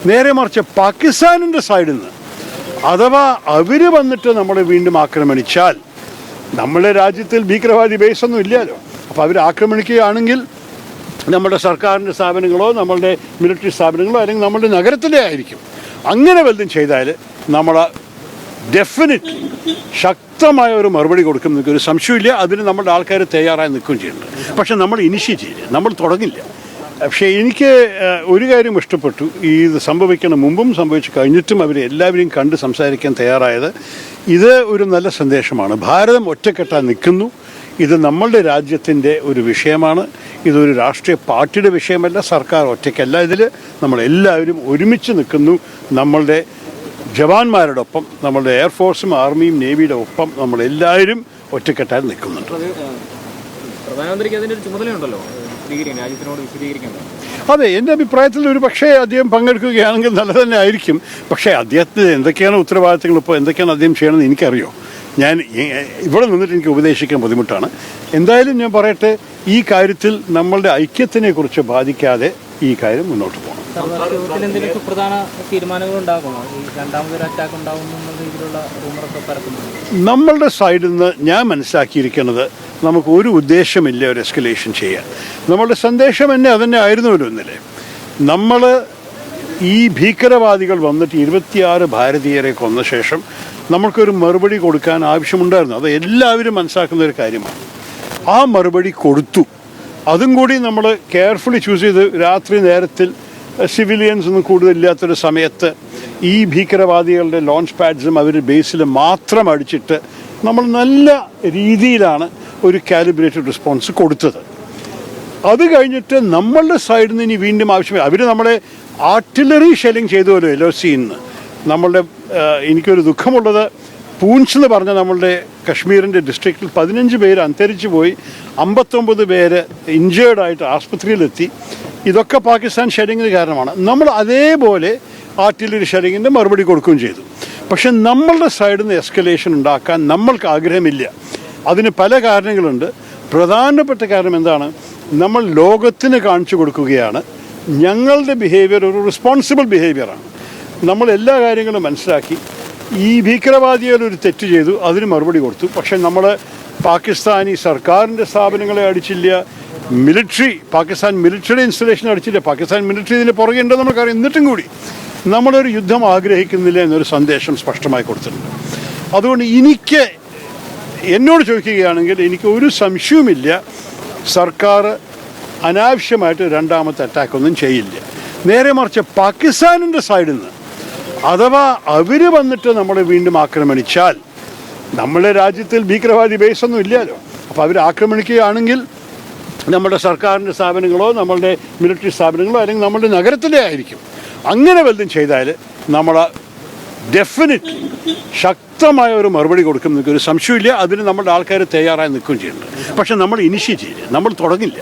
നേരെ മറിച്ച് പാകിസ്ഥാനിൻ്റെ സൈഡിൽ നിന്ന് അഥവാ അവർ വന്നിട്ട് നമ്മളെ വീണ്ടും ആക്രമണിച്ചാൽ, നമ്മുടെ രാജ്യത്തിൽ ഭീകരവാദി ബേസൊന്നും ഇല്ലല്ലോ, അപ്പോൾ അവർ ആക്രമണിക്കുകയാണെങ്കിൽ നമ്മുടെ സർക്കാരിൻ്റെ സ്ഥാപനങ്ങളോ നമ്മളുടെ മിലിറ്ററി സ്ഥാപനങ്ങളോ അല്ലെങ്കിൽ നമ്മളുടെ നഗരത്തിലെ ആയിരിക്കും. അങ്ങനെ വല്ലതും ചെയ്താൽ നമ്മൾ ഡെഫിനറ്റ്ലി ശക്തമായ ഒരു മറുപടി കൊടുക്കും, നിൽക്കൊരു സംശയമില്ല. അതിന് നമ്മുടെ ആൾക്കാർ തയ്യാറായി നിൽക്കുകയും ചെയ്യുന്നുണ്ട്. പക്ഷെ നമ്മൾ ഇനിഷ്യേറ്റ് ചെയ്യില്ല, നമ്മൾ തുടങ്ങില്ല. പക്ഷേ എനിക്ക് ഒരു കാര്യം ഇഷ്ടപ്പെട്ടു, ഇത് സംഭവിക്കണ മുമ്പും സംഭവിച്ചു കഴിഞ്ഞിട്ടും അവർ എല്ലാവരെയും കണ്ട് സംസാരിക്കാൻ തയ്യാറായത്. ഇത് ഒരു നല്ല സന്ദേശമാണ്. ഭാരതം ഒറ്റക്കെട്ടാൻ നിൽക്കുന്നു. ഇത് നമ്മളുടെ രാജ്യത്തിൻ്റെ ഒരു വിഷയമാണ്. ഇതൊരു രാഷ്ട്രീയ പാർട്ടിയുടെ വിഷയമല്ല, സർക്കാർ ഒറ്റയ്ക്കല്ല. ഇതിൽ നമ്മളെല്ലാവരും ഒരുമിച്ച് നിൽക്കുന്നു. നമ്മളുടെ ജവാന്മാരോടൊപ്പം, നമ്മളുടെ എയർഫോഴ്സും ആർമിയും നേവിയുടെ ഒപ്പം നമ്മളെല്ലാവരും ഒറ്റക്കെട്ടായി നിൽക്കുന്നുണ്ട്. പ്രധാനമന്ത്രിക്ക് അതിൻ്റെ ഒരു ചുമതലയുണ്ടല്ലോ, രാജ്യത്തിനോട് വിശദീകരിക്കേണ്ടത്. അതെ, എൻ്റെ അഭിപ്രായത്തിൽ ഒരു പക്ഷേ അദ്ദേഹം പങ്കെടുക്കുകയാണെങ്കിൽ നല്ല തന്നെ ആയിരിക്കും. പക്ഷേ അദ്ദേഹത്തിന് എന്തൊക്കെയാണ് ഉത്തരവാദിത്തങ്ങൾ, ഇപ്പോൾ എന്തൊക്കെയാണ് അദ്ദേഹം ചെയ്യണമെന്ന് എനിക്കറിയോ. ഞാൻ ഇവിടെ നിന്നിട്ട് എനിക്ക് ഉപദേശിക്കാൻ ബുദ്ധിമുട്ടാണ്. എന്തായാലും ഞാൻ പറയട്ടെ, ഈ കാര്യത്തിൽ നമ്മളുടെ ഐക്യത്തിനെ കുറിച്ച് ബാധിക്കാതെ ഈ കാര്യം മുന്നോട്ട് പോകണം. എന്തെങ്കിലും സുപ്രധാന തീരുമാനങ്ങൾ ഉണ്ടാകുമോ? ഈ രണ്ടാമതൊരു അറ്റാക്ക് ഉണ്ടാകുന്ന രീതിയിലുള്ള റൂമറൊക്കെ പരത്തുന്നത് നമ്മളുടെ സൈഡിൽ നിന്ന് ഞാൻ മനസ്സിലാക്കിയിരിക്കുന്നത്, നമുക്ക് ഒരു ഉദ്ദേശമില്ല ഒരു എസ്കലേഷൻ ചെയ്യാൻ. നമ്മളുടെ സന്ദേശം തന്നെ അതന്നെ ആയിരുന്നല്ലോ ഇന്നലെ. നമ്മൾ ഈ ഭീകരവാദികൾ വന്നിട്ട് 26 ഭാരതീയരെ കൊന്ന ശേഷം നമ്മൾക്കൊരു മറുപടി കൊടുക്കാൻ ആവശ്യമുണ്ടായിരുന്നു. അത് എല്ലാവരും മനസ്സിലാക്കുന്ന ഒരു കാര്യമാണ്. ആ മറുപടി കൊടുത്തു. അതും കൂടി നമ്മൾ കെയർഫുള്ളി ചൂസ് ചെയ്ത് രാത്രി നേരത്തിൽ സിവിലിയൻസ് ഒന്നും കൂടുതലില്ലാത്തൊരു സമയത്ത് ഈ ഭീകരവാദികളുടെ ലോഞ്ച് പാഡ്സും അവർ ബേസിൽ മാത്രം അടിച്ചിട്ട് നമ്മൾ നല്ല രീതിയിലാണ് ഒരു കാലിബ്രേറ്റഡ് റെസ്പോൺസ് കൊടുത്തത്. അത് കഴിഞ്ഞിട്ട് നമ്മളുടെ സൈഡിൽ നിന്ന് ഇനി വീണ്ടും ആവശ്യമില്ല. അവർ നമ്മളെ ആർട്ടിലറി ഷെല്ലിങ് ചെയ്തുവല്ലോ LOC നിന്ന്. നമ്മളുടെ എനിക്കൊരു ദുഃഖമുള്ളത്, പൂഞ്ച് എന്ന് പറഞ്ഞ നമ്മളുടെ കശ്മീരിൻ്റെ ഡിസ്ട്രിക്റ്റിൽ 15 പേര് അന്തരിച്ചു പോയി, 59 പേര് ഇഞ്ചേർഡായിട്ട് ആസ്പത്രിയിലെത്തി. ഇതൊക്കെ പാകിസ്ഥാൻ ഷെല്ലിങ്ങിന് കാരണമാണ്. നമ്മൾ അതേപോലെ ആർട്ടിലറി ഷെല്ലിങ്ങിൻ്റെ മറുപടി കൊടുക്കുകയും ചെയ്തു. പക്ഷെ നമ്മളുടെ സൈഡിൽ നിന്ന് എസ്കലേഷൻ ഉണ്ടാക്കാൻ നമ്മൾക്ക് ആഗ്രഹമില്ല. അതിന് പല കാരണങ്ങളുണ്ട്. പ്രധാനപ്പെട്ട കാരണം എന്താണ്? നമ്മൾ ലോകത്തിന് കാണിച്ചു കൊടുക്കുകയാണ് ഞങ്ങളുടെ ബിഹേവിയർ ഒരു റെസ്പോൺസിബിൾ ബിഹേവിയറാണ്. നമ്മൾ എല്ലാ കാര്യങ്ങളും മനസ്സിലാക്കി. ഈ ഭീകരവാദികൾ ഒരു തെറ്റ് ചെയ്തു, അതിന് മറുപടി കൊടുത്തു. പക്ഷെ നമ്മൾ പാകിസ്ഥാനി സർക്കാരിൻ്റെ സ്ഥാപനങ്ങളെ അടിച്ചില്ല, പാകിസ്ഥാൻ മിലിറ്ററി ഇൻസ്റ്റലേഷൻ അടിച്ചില്ല. പാകിസ്ഥാൻ മിലിറ്ററി ഇതിന് പുറകെ ഉണ്ടെന്ന് നമുക്കറിയാം. എന്നിട്ടും കൂടി നമ്മളൊരു യുദ്ധം ആഗ്രഹിക്കുന്നില്ല എന്നൊരു സന്ദേശം സ്പഷ്ടമായി കൊടുത്തിട്ടുണ്ട്. അതുകൊണ്ട് എന്നോട് ചോദിക്കുകയാണെങ്കിൽ എനിക്ക് ഒരു സംശയവുമില്ല, സർക്കാർ അനാവശ്യമായിട്ട് രണ്ടാമത്തെ അറ്റാക്കൊന്നും ചെയ്യില്ല. നേരെ മറിച്ച് പാകിസ്ഥാനിൻ്റെ സൈഡിൽ നിന്ന് അഥവാ അവർ വന്നിട്ട് നമ്മളെ വീണ്ടും ആക്രമണിച്ചാൽ, നമ്മുടെ രാജ്യത്തിൽ ഭീകരവാദി ബേസൊന്നും ഇല്ലല്ലോ, അപ്പോൾ അവർ ആക്രമണിക്കുകയാണെങ്കിൽ നമ്മുടെ സർക്കാരിൻ്റെ സ്ഥാപനങ്ങളോ നമ്മളുടെ മിലിറ്ററി സ്ഥാപനങ്ങളോ അല്ലെങ്കിൽ നമ്മളുടെ നഗരത്തിലെ ആയിരിക്കും. അങ്ങനെ വല്ലതും ചെയ്താൽ നമ്മൾ ഡെഫിനറ്റ്ലി ശക്തമായ ഒരു മറുപടി കൊടുക്കും, നിൽക്കൊരു സംശയമില്ല. അതിന് നമ്മുടെ ആൾക്കാർ തയ്യാറായി നിൽക്കുകയും ചെയ്യുന്നുണ്ട്. പക്ഷെ നമ്മൾ ഇനിഷ്യേറ്റ് ചെയ്യില്ല, നമ്മൾ തുടങ്ങില്ല.